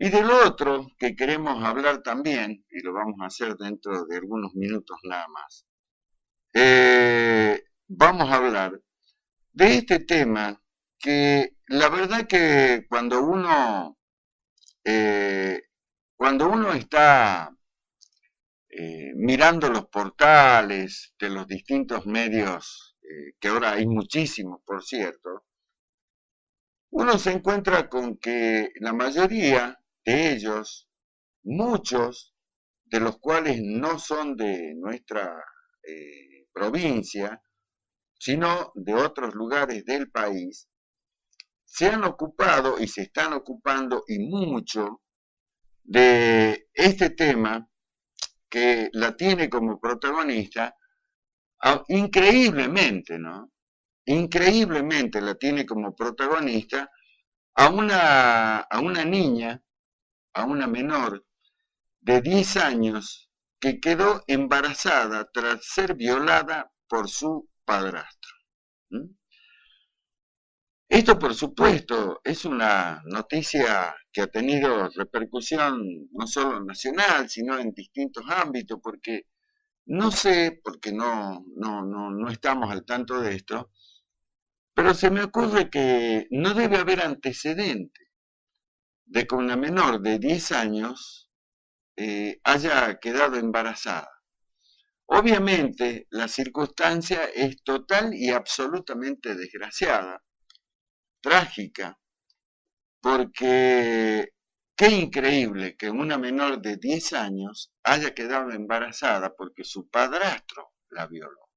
Y del otro que queremos hablar también, y lo vamos a hacer dentro de algunos minutos nada más, vamos a hablar de este tema que la verdad que eh, cuando uno está mirando los portales de los distintos medios, que ahora hay muchísimos, por cierto, uno se encuentra con que la mayoría de ellos, muchos de los cuales no son de nuestra provincia, sino de otros lugares del país, se han ocupado y se están ocupando y mucho de este tema que la tiene como protagonista, increíblemente, ¿no? Increíblemente la tiene como protagonista a una niña, a una menor de 10 años que quedó embarazada tras ser violada por su padrastro. ¿Mm? Esto, por supuesto, es una noticia que ha tenido repercusión no solo nacional, sino en distintos ámbitos, porque no sé, porque no estamos al tanto de esto, pero se me ocurre que no debe haber antecedente de que una menor de 10 años haya quedado embarazada. Obviamente, la circunstancia es total y absolutamente desgraciada, trágica, porque qué increíble que una menor de 10 años haya quedado embarazada porque su padrastro la violó.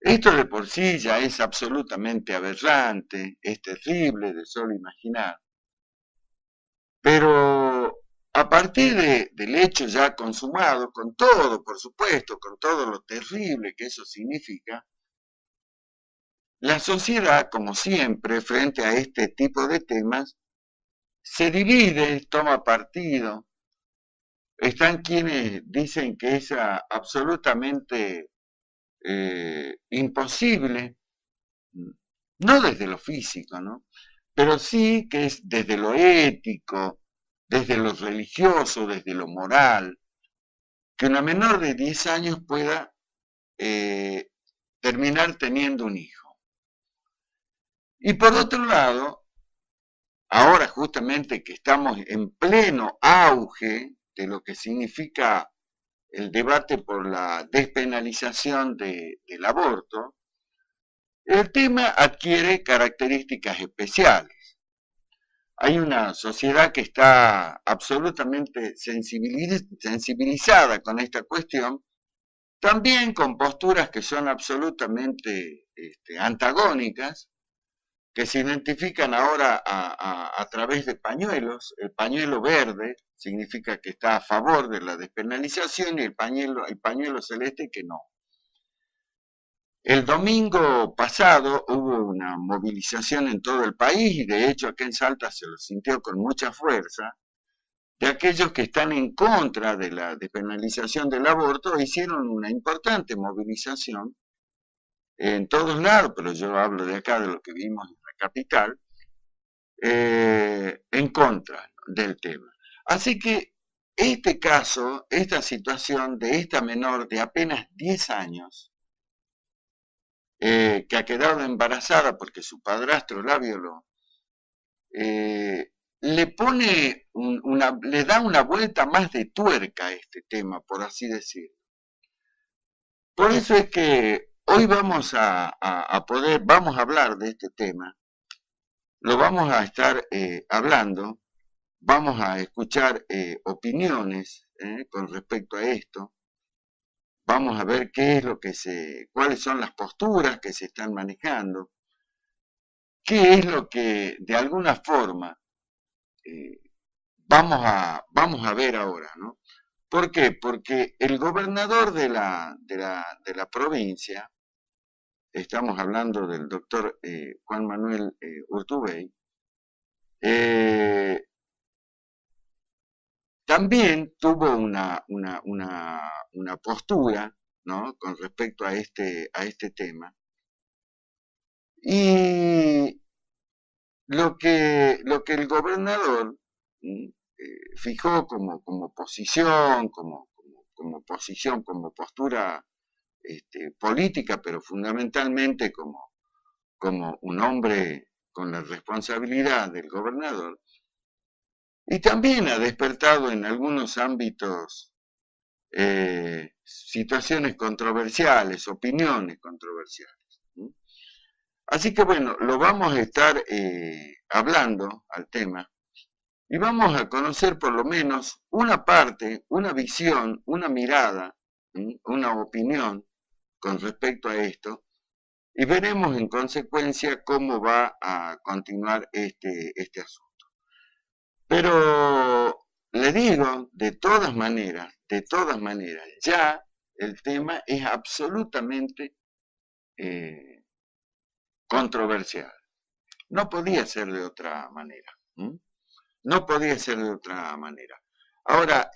Esto de por sí ya es absolutamente aberrante, es terrible de solo imaginar, pero a partir del hecho ya consumado, con todo, por supuesto, con todo lo terrible que eso significa, la sociedad, como siempre, frente a este tipo de temas, se divide, toma partido. Están quienes dicen que es absolutamente imposible, no desde lo físico, ¿no? Pero sí que es desde lo ético, desde lo religioso, desde lo moral, que una menor de 10 años pueda eh, terminar teniendo un hijo. Y por otro lado, ahora justamente que estamos en pleno auge de lo que significa el debate por la despenalización del aborto, el tema adquiere características especiales. Hay una sociedad que está absolutamente sensibilizada con esta cuestión, también con posturas que son absolutamente antagónicas, que se identifican ahora a través de pañuelos. El pañuelo verde significa que está a favor de la despenalización y el pañuelo celeste que no. El domingo pasado hubo una movilización en todo el país y de hecho aquí en Salta se lo sintió con mucha fuerza, de aquellos que están en contra de la despenalización del aborto. Hicieron una importante movilización en todos lados, pero yo hablo de acá, de lo que vimos en la capital, en contra del tema. Así que este caso, esta situación de esta menor de apenas 10 años, que ha quedado embarazada porque su padrastro la violó, le pone le da una vuelta más de tuerca a este tema, por así decirlo. Por eso es que hoy vamos a hablar de este tema, lo vamos a estar hablando, vamos a escuchar opiniones con respecto a esto, vamos a ver qué es cuáles son las posturas que se están manejando, qué es lo que de alguna forma eh, vamos a ver ahora, ¿no? ¿Por qué? Porque el gobernador de la provincia, estamos hablando del doctor Juan Manuel Urtubey, eh, también tuvo una postura, ¿no?, con respecto a este tema. Y lo que el gobernador fijó como posición, como postura política, pero fundamentalmente como un hombre con la responsabilidad del gobernador, y también ha despertado en algunos ámbitos situaciones controversiales, opiniones controversiales. Así que bueno, lo vamos a estar hablando al tema y vamos a conocer por lo menos una parte, una visión, una mirada, una opinión con respecto a esto y veremos en consecuencia cómo va a continuar este asunto. Pero le digo, de todas maneras, ya el tema es absolutamente eh, controversial. No podía ser de otra manera. No podía ser de otra manera. Ahora,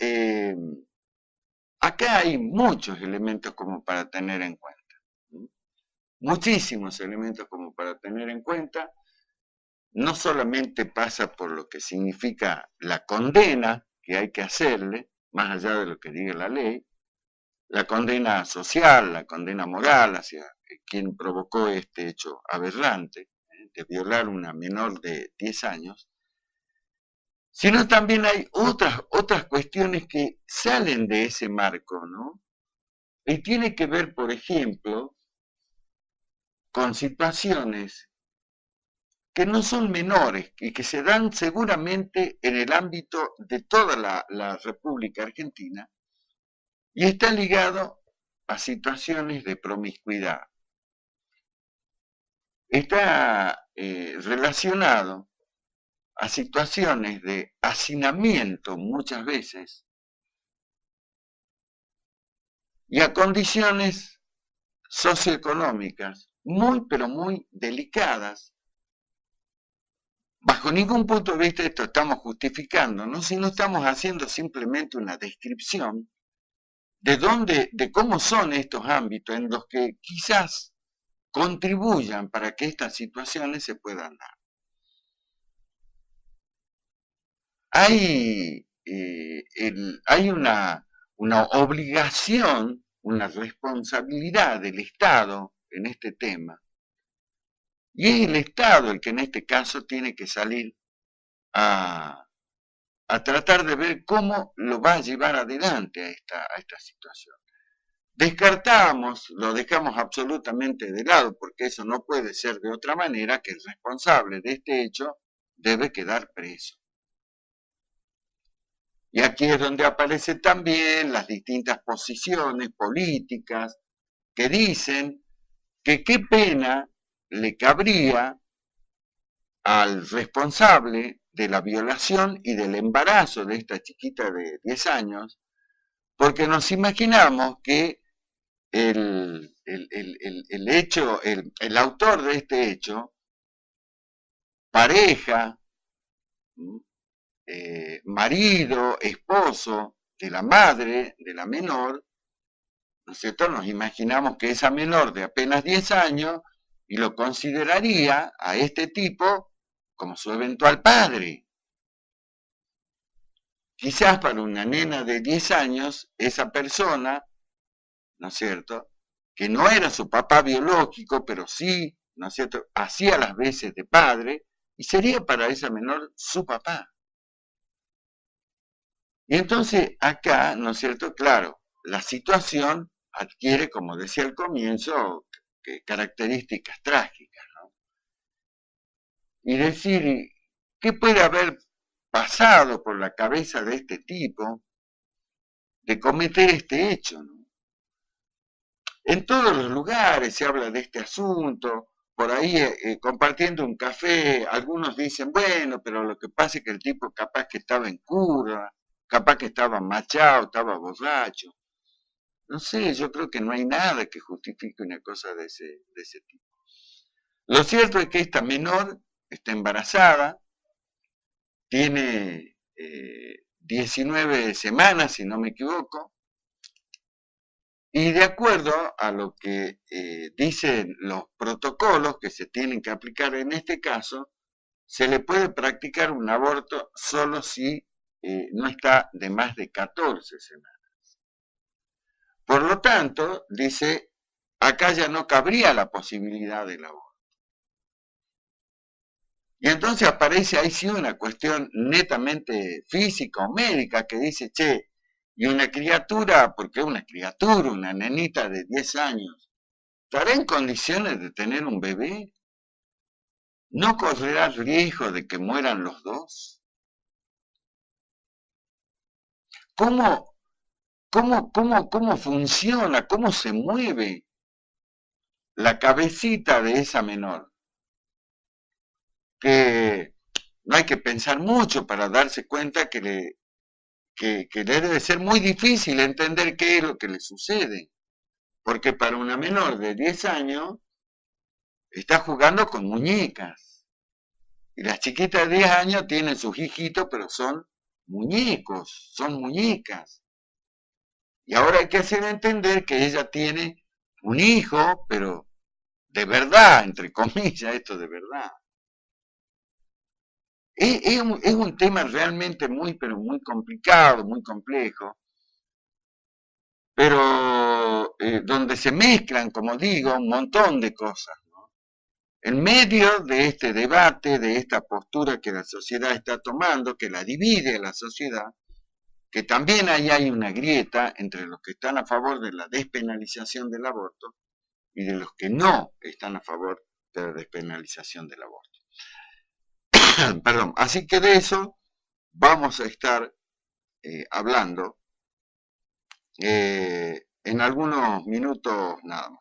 acá hay muchos elementos como para tener en cuenta. Muchísimos elementos como para tener en cuenta. No solamente pasa por lo que significa la condena que hay que hacerle, más allá de lo que diga la ley, la condena social, la condena moral hacia quien provocó este hecho aberrante de violar a una menor de 10 años, sino también hay otras cuestiones que salen de ese marco, ¿no? Y tiene que ver, por ejemplo, con situaciones que no son menores y que se dan seguramente en el ámbito de toda la República Argentina y está ligado a situaciones de promiscuidad. Está relacionado a situaciones de hacinamiento muchas veces y a condiciones socioeconómicas muy pero muy delicadas. Bajo ningún punto de vista esto estamos justificando, ¿no? Sino estamos haciendo simplemente una descripción de cómo son estos ámbitos en los que quizás contribuyan para que estas situaciones se puedan dar. Hay una obligación, una responsabilidad del Estado en este tema, y es el Estado el que en este caso tiene que salir a tratar de ver cómo lo va a llevar adelante a esta situación. Descartamos, lo dejamos absolutamente de lado, porque eso no puede ser de otra manera que el responsable de este hecho debe quedar preso. Y aquí es donde aparecen también las distintas posiciones políticas que dicen que qué pena le cabría al responsable de la violación y del embarazo de esta chiquita de 10 años, porque nos imaginamos que el hecho, el autor de este hecho, pareja, marido, esposo de la madre de la menor, ¿no es cierto? Nos imaginamos que esa menor de apenas 10 años y lo consideraría a este tipo como su eventual padre. Quizás para una nena de 10 años, esa persona, ¿no es cierto?, que no era su papá biológico, pero sí, ¿no es cierto?, hacía las veces de padre, y sería para esa menor su papá. Y entonces acá, ¿no es cierto?, claro, la situación adquiere, como decía al comienzo, características trágicas, ¿no? Y decir, ¿qué puede haber pasado por la cabeza de este tipo de cometer este hecho, ¿no? En todos los lugares se habla de este asunto, por ahí compartiendo un café, algunos dicen, bueno, pero lo que pasa es que el tipo capaz que estaba en cura, capaz que estaba machado, estaba borracho. No sé, yo creo que no hay nada que justifique una cosa de ese tipo. Lo cierto es que esta menor está embarazada, tiene 19 semanas, si no me equivoco, y de acuerdo a lo que dicen los protocolos que se tienen que aplicar en este caso, se le puede practicar un aborto solo si no está de más de 14 semanas. Por lo tanto, dice, acá ya no cabría la posibilidad del aborto. Y entonces aparece ahí sí una cuestión netamente física o médica que dice, che, y una criatura, porque es una criatura, una nenita de 10 años, ¿estará en condiciones de tener un bebé? ¿No correrá el riesgo de que mueran los dos? ¿Cómo, cómo funciona, cómo se mueve la cabecita de esa menor? Que no hay que pensar mucho para darse cuenta que le debe ser muy difícil entender qué es lo que le sucede. Porque para una menor de 10 años está jugando con muñecas. Y las chiquitas de 10 años tienen sus hijitos, pero son muñecos, son muñecas. Y ahora hay que hacer entender que ella tiene un hijo, pero de verdad, entre comillas, esto de verdad. Es un tema realmente muy, pero muy complicado, muy complejo, pero donde se mezclan, como digo, un montón de cosas. En medio de este debate, de esta postura que la sociedad está tomando, que la divide a la sociedad, que también ahí hay una grieta entre los que están a favor de la despenalización del aborto y de los que no están a favor de la despenalización del aborto. Perdón, así que de eso vamos a estar hablando en algunos minutos nada más.